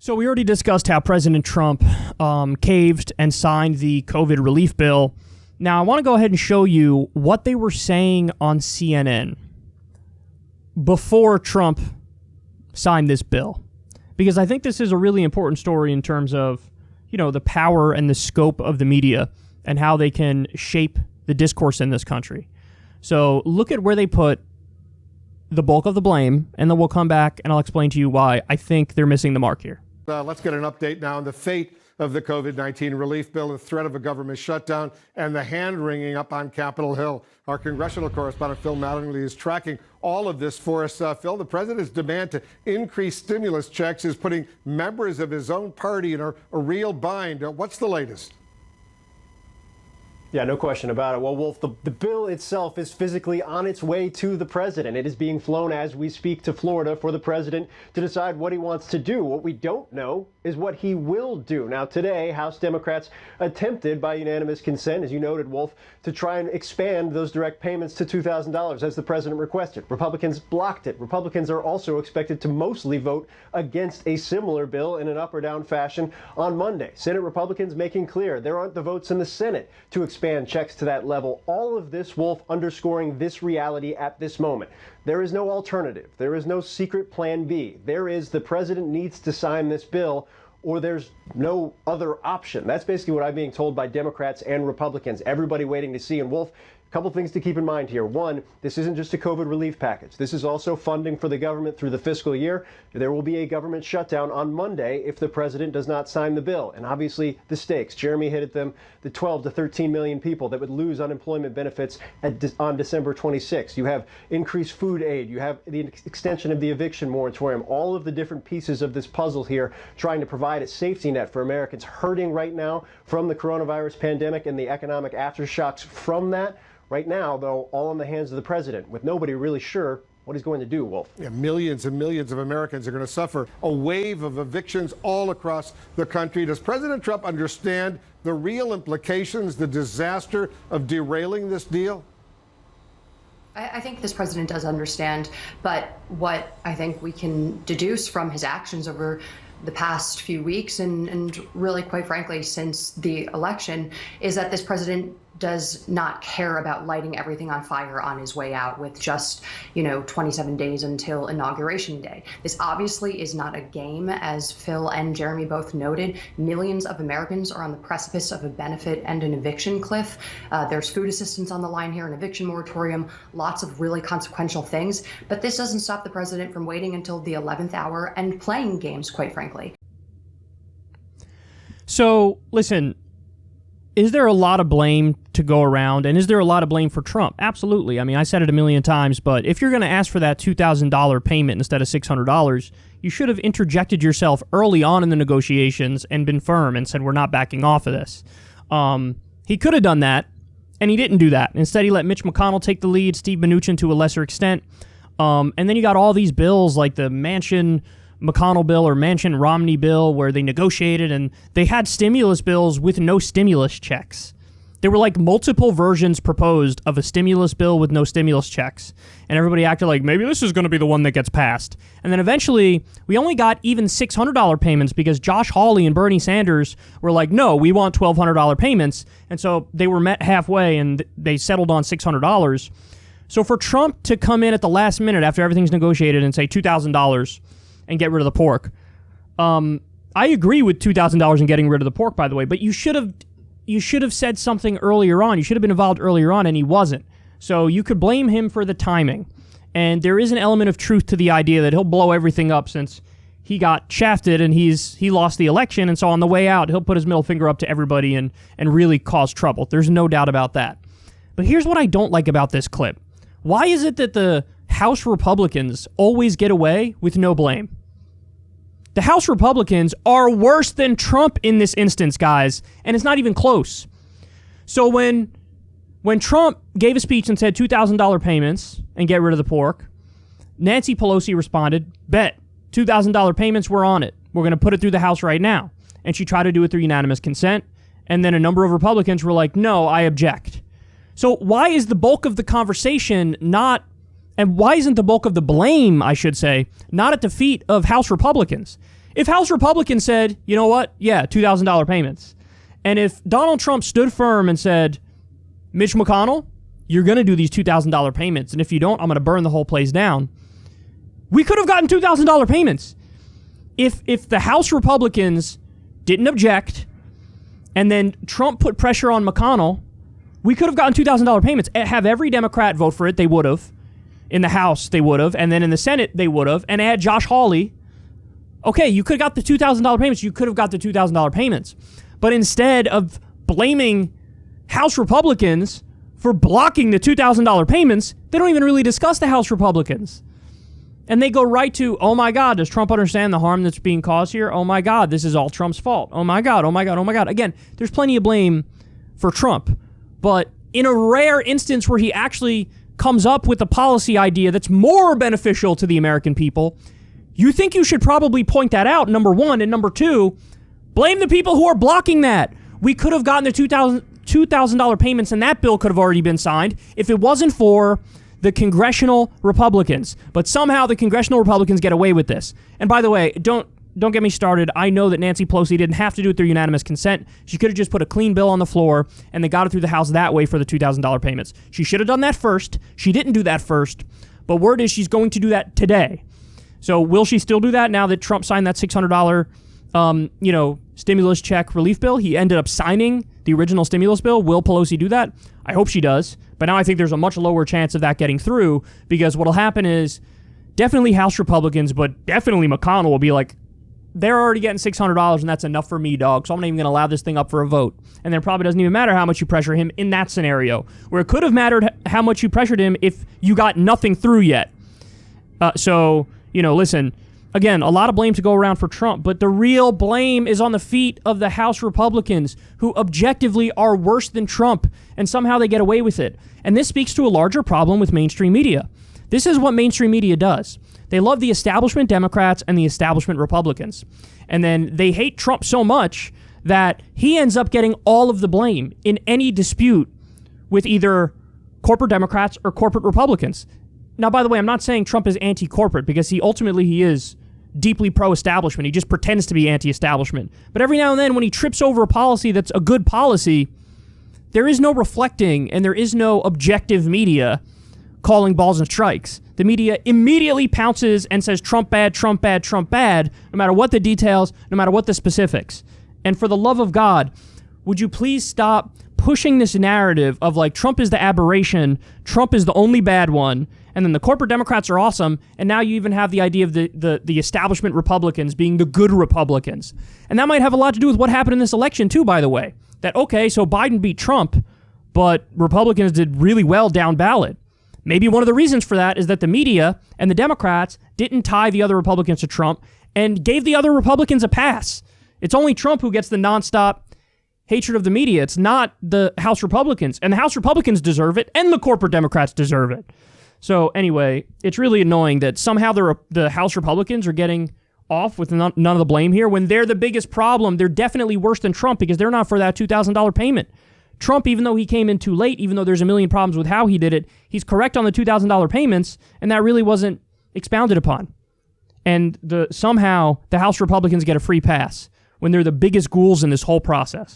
So we already discussed how President Trump caved and signed the COVID relief bill. Now, I want to go ahead and show you what they were saying on CNN before Trump signed this bill, because I think this is a really important story in terms of, you know, the power and the scope of the media and how they can shape the discourse in this country. So look at where they put the bulk of the blame, and then we'll come back and I'll explain to you why I think they're missing the mark here. Let's get an update now on the fate of the COVID-19 relief bill, the threat of a government shutdown, and the hand-wringing up on Capitol Hill. Our congressional correspondent, Phil Mattingly, is tracking all of this for us. Phil, the president's demand to increase stimulus checks is putting members of his own party in a real bind. What's the latest? Yeah, no question about it. Well, Wolf, the bill itself is physically on its way to the president. It is being flown as we speak to Florida for the president to decide what he wants to do. What we don't know is what he will do. Now, today, House Democrats attempted by unanimous consent, as you noted, Wolf, to try and expand those direct payments to $2,000 as the president requested. Republicans blocked it. Republicans are also expected to mostly vote against a similar bill in an up or down fashion on Monday. Senate Republicans making clear there aren't the votes in the Senate to expand checks to that level. All of this, Wolf, underscoring this reality at this moment. There is no alternative. There is no secret plan B. There is the president needs to sign this bill, or there's no other option. That's basically what I'm being told by Democrats and Republicans. Everybody waiting to see. And Wolf, a couple things to keep in mind here. One, this isn't just a COVID relief package. This is also funding for the government through the fiscal year. There will be a government shutdown on Monday if the president does not sign the bill. And obviously the stakes, Jeremy hit at them, the 12 to 13 million people that would lose unemployment benefits on December 26th. You have increased food aid. You have the extension of the eviction moratorium. All of the different pieces of this puzzle here trying to provide a safety net for Americans hurting right now from the coronavirus pandemic and the economic aftershocks from that. Right now, though, all in the hands of the president, with nobody really sure what he's going to do, Wolf. Yeah, millions and millions of Americans are going to suffer a wave of evictions all across the country. Does President Trump understand the real implications, the disaster of derailing this deal? I think this president does understand, but what I think we can deduce from his actions over the past few weeks and really, quite frankly, since the election, is that this president does not care about lighting everything on fire on his way out with just, 27 days until Inauguration Day. This obviously is not a game, as Phil and Jeremy both noted. Millions of Americans are on the precipice of a benefit and an eviction cliff. There's food assistance on the line here, an eviction moratorium, lots of really consequential things. But this doesn't stop the president from waiting until the 11th hour and playing games, quite frankly. So, listen, is there a lot of blame to go around, and is there a lot of blame for Trump? Absolutely. I mean, I said it a million times, but if you're going to ask for that $2,000 payment instead of $600, you should have interjected yourself early on in the negotiations and been firm and said, we're not backing off of this. He could have done that, and he didn't do that. Instead, he let Mitch McConnell take the lead, Steve Mnuchin to a lesser extent, and then you got all these bills like the Manchin-McConnell bill or Manchin-Romney bill where they negotiated and they had stimulus bills with no stimulus checks. There were like multiple versions proposed of a stimulus bill with no stimulus checks. And everybody acted like maybe this is going to be the one that gets passed. And then eventually we only got even $600 payments because Josh Hawley and Bernie Sanders were like, no, we want $1,200 payments. And so they were met halfway and they settled on $600. So for Trump to come in at the last minute after everything's negotiated and say $2,000 and get rid of the pork. I agree with $2,000 and getting rid of the pork, by the way, but you should have said something earlier on. You should have been involved earlier on, and he wasn't. So you could blame him for the timing. And there is an element of truth to the idea that he'll blow everything up since he got shafted and he lost the election, and so on the way out, he'll put his middle finger up to everybody and really cause trouble. There's no doubt about that. But here's what I don't like about this clip. Why is it that the House Republicans always get away with no blame? The House Republicans are worse than Trump in this instance, guys, and it's not even close. So when Trump gave a speech and said $2,000 payments and get rid of the pork, Nancy Pelosi responded, bet, $2,000 payments, we're on it. We're going to put it through the House right now. And she tried to do it through unanimous consent, and then a number of Republicans were like, no, I object. So why is the bulk of the conversation not, and why isn't the bulk of the blame, I should say, not at the feet of House Republicans? If House Republicans said, you know what? Yeah, $2,000 payments. And if Donald Trump stood firm and said, Mitch McConnell, you're going to do these $2,000 payments. And if you don't, I'm going to burn the whole place down. We could have gotten $2,000 payments. If the House Republicans didn't object and then Trump put pressure on McConnell, we could have gotten $2,000 payments. Have every Democrat vote for it, they would have. In the House, they would have. And then in the Senate, they would have. And add Josh Hawley. Okay, you could have got the $2,000 payments. You could have got the $2,000 payments. But instead of blaming House Republicans for blocking the $2,000 payments, they don't even really discuss the House Republicans. And they go right to, oh my God, does Trump understand the harm that's being caused here? Oh my God, this is all Trump's fault. Oh my God, oh my God, oh my God. Again, there's plenty of blame for Trump. But in a rare instance where he actually comes up with a policy idea that's more beneficial to the American people, you think you should probably point that out, number one. And number two, blame the people who are blocking that. We could have gotten the $2,000 payments and that bill could have already been signed if it wasn't for the congressional Republicans. But somehow the congressional Republicans get away with this. And by the way, don't get me started. I know that Nancy Pelosi didn't have to do it through unanimous consent. She could have just put a clean bill on the floor and they got it through the House that way for the $2,000 payments. She should have done that first. She didn't do that first. But word is she's going to do that today. So will she still do that now that Trump signed that $600 stimulus check relief bill? He ended up signing the original stimulus bill. Will Pelosi do that? I hope she does. But now I think there's a much lower chance of that getting through because what'll happen is definitely House Republicans, but definitely McConnell will be like, they're already getting $600 and that's enough for me, dog. So I'm not even going to allow this thing up for a vote. And then it probably doesn't even matter how much you pressure him in that scenario, where it could have mattered how much you pressured him if you got nothing through yet. Listen, again, a lot of blame to go around for Trump, but the real blame is on the feet of the House Republicans who objectively are worse than Trump, and somehow they get away with it. And this speaks to a larger problem with mainstream media. This is what mainstream media does. They love the establishment Democrats and the establishment Republicans. And then they hate Trump so much that he ends up getting all of the blame in any dispute with either corporate Democrats or corporate Republicans. Now, by the way, I'm not saying Trump is anti-corporate because he is deeply pro-establishment. He just pretends to be anti-establishment. But every now and then when he trips over a policy that's a good policy, there is no reflecting and there is no objective media calling balls and strikes. The media immediately pounces and says Trump bad, Trump bad, Trump bad, no matter what the details, no matter what the specifics. And for the love of God, would you please stop pushing this narrative of like Trump is the aberration, Trump is the only bad one, and then the corporate Democrats are awesome, and now you even have the idea of the establishment Republicans being the good Republicans. And that might have a lot to do with what happened in this election too, by the way. That, okay, so Biden beat Trump, but Republicans did really well down ballot. Maybe one of the reasons for that is that the media and the Democrats didn't tie the other Republicans to Trump and gave the other Republicans a pass. It's only Trump who gets the nonstop hatred of the media. It's not the House Republicans. And the House Republicans deserve it, and the corporate Democrats deserve it. So anyway, it's really annoying that somehow the House Republicans are getting off with none of the blame here when they're the biggest problem. They're definitely worse than Trump because they're not for that $2,000 payment. Trump, even though he came in too late, even though there's a million problems with how he did it, he's correct on the $2,000 payments, and that really wasn't expounded upon. And somehow the House Republicans get a free pass when they're the biggest ghouls in this whole process.